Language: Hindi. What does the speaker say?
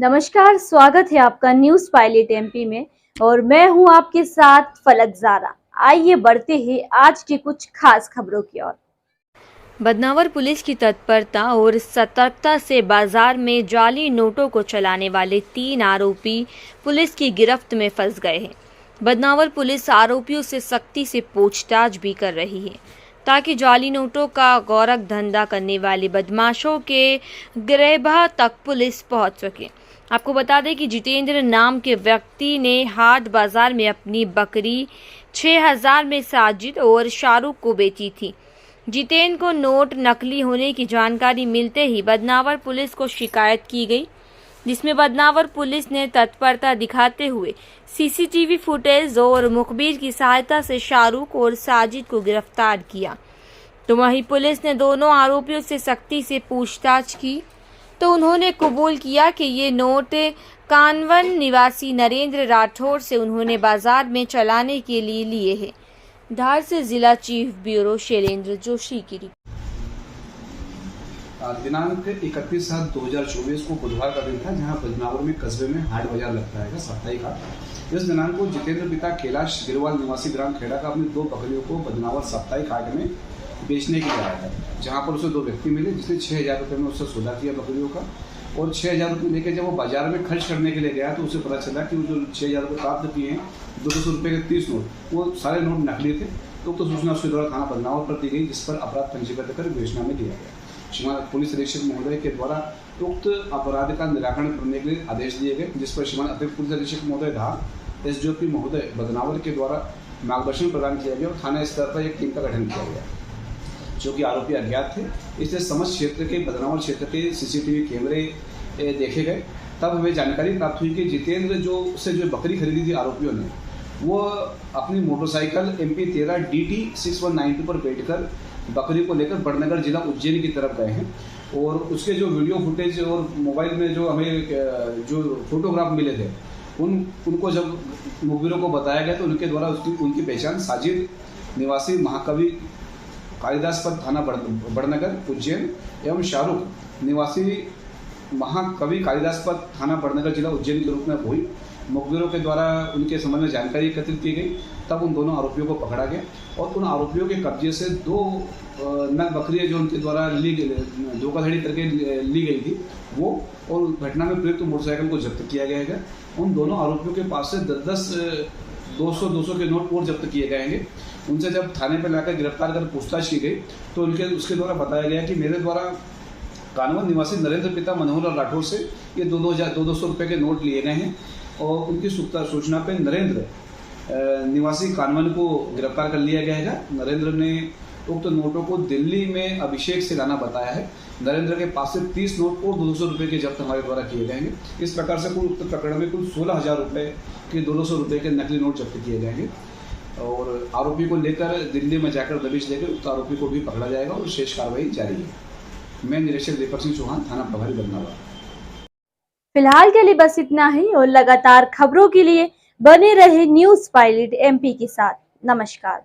नमस्कार, स्वागत है आपका न्यूज पायलट एमपी में और मैं हूं आपके साथ फलक ज़ारा। आइए बढ़ते हैं आज की कुछ खास खबरों की ओर। बदनावर पुलिस की तत्परता और सतर्कता से बाजार में जाली नोटों को चलाने वाले 3 आरोपी पुलिस की गिरफ्त में फंस गए हैं। बदनावर पुलिस आरोपियों से सख्ती से पूछताछ भी कर रही है ताकि जाली नोटों का गौरख धंधा करने वाले बदमाशों के गिरबान तक पुलिस पहुंच सके। आपको बता दें कि जितेंद्र नाम के व्यक्ति ने हाट बाजार में अपनी बकरी 6000 में साजिद और शाहरुख को बेची थी। जितेंद्र को नोट नकली होने की जानकारी मिलते ही बदनावर पुलिस को शिकायत की गई, जिसमें बदनावर पुलिस ने तत्परता दिखाते हुए सीसीटीवी फुटेज और मुखबिर की सहायता से शाहरुख और साजिद को गिरफ्तार किया। तो वहीं पुलिस ने दोनों आरोपियों से सख्ती से पूछताछ की तो उन्होंने कबूल किया कि ये नोट कानवन निवासी नरेंद्र राठौर से उन्होंने बाजार में चलाने के लिए हैं। धार से जिला चीफ ब्यूरो शैलेंद्र जोशी की रिपोर्ट। दिनांक 31/7/2024 को बुधवार का दिन था, जहां बदनावर में कस्बे में हाट बाजार लगता है साप्ताहिक हाट। इस दिनांक को जितेंद्र पिता कैलाश गिरवाल निवासी ग्राम खेड़ा का अपनी 2 बकरियों को बदनावर साप्ताहिक हाट में बेचने के लिए आया था, जहां पर उसे 2 व्यक्ति मिले जिसने 6000 रुपये में उससे सौदा किया बकरियों का। और 6000 रुपये लेकर जब वो बाजार में खर्च करने के लिए गया तो उसे पता चला कि वो जो 6000 रुपये प्राप्त किए हैं 200 रुपये के 30 नोट, वो सारे नोट नकली थे। तो सूचना उसके द्वारा थाना बदनावर पर दी गई, जिस पर अपराध पंजीबद्ध कर विवेचना में लिया गया। श्रीमान पुलिस अधीक्षक महोदय के द्वारा उक्त अपराध का निराकरण करने के लिए आदेश दिए गए, जिस पर श्रीमान अतिरिक्त पुलिस अधीक्षक महोदय धार एसडीओपी महोदय बदनावर के द्वारा मार्गदर्शन प्रदान किया गया और थाना स्तर पर एक टीम का गठन किया गया, जो कि आरोपी अज्ञात थे। इसलिए समस्त क्षेत्र के बदनावर क्षेत्र के सीसीटीवी कैमरे देखे गए। तब हमें जानकारी प्राप्त हुई कि जितेंद्र जो बकरी खरीदी थी आरोपियों ने, वो अपनी मोटरसाइकिल MP 13 DT 6192 पर बैठकर बकरी को लेकर बड़नगर जिला उज्जैन की तरफ गए हैं। और उसके जो वीडियो फुटेज और मोबाइल में जो हमें जो फोटोग्राफ मिले थे, उनको जब मुखबिरों को बताया गया तो उनके द्वारा उनकी पहचान साजिद निवासी महाकवि कालिदास पथ थाना बड़नगर उज्जैन एवं शाहरुख निवासी महाकवि कालिदास पथ थाना बड़नगर जिला उज्जैन के रूप में हुई। मुखबिरों के द्वारा उनके संबंध में जानकारी एकत्रित की गई, तब उन दोनों आरोपियों को पकड़ा गया और उन आरोपियों के कब्जे से 2 नग बकरियां जो उनके द्वारा धोखाधड़ी करके ली गई थी वो, और घटना में प्रयुक्त मोटरसाइकिल को जब्त किया गया है। उन दोनों आरोपियों के पास से 10 200 के नोट और जब्त किए गए हैं। उनसे जब थाने पर लाकर गिरफ्तार कर पूछताछ की गई तो उसके द्वारा बताया गया कि मेरे द्वारा कानवन निवासी नरेंद्र पिता मनोहर राठौर से ये 200 रुपये के नोट लिए गए हैं और उनकी सूचना पे नरेंद्र निवासी कानवन को गिरफ्तार कर लिया गया है। नरेंद्र ने उक्त नोटों को दिल्ली में अभिषेक से लाना बताया है। नरेंद्र के पास से 30 नोट और 200 रुपये के जब्त हमारे द्वारा किए गए हैं। इस प्रकार से कुल उक्त प्रकरण में कुल 16000 रुपये के 200 रुपये के नकली नोट जब्त किए गए हैं और आरोपी को लेकर दिल्ली में जाकर दबिश देकर उक्त आरोपी को भी पकड़ा जाएगा और शेष कार्रवाई जारी है। मैं निरीक्षक दीपक सिंह चौहान, थाना प्रभारी बदनावर। फिलहाल के लिए बस इतना ही और लगातार खबरों के लिए बने रहे न्यूज पायलट MP के साथ। नमस्कार।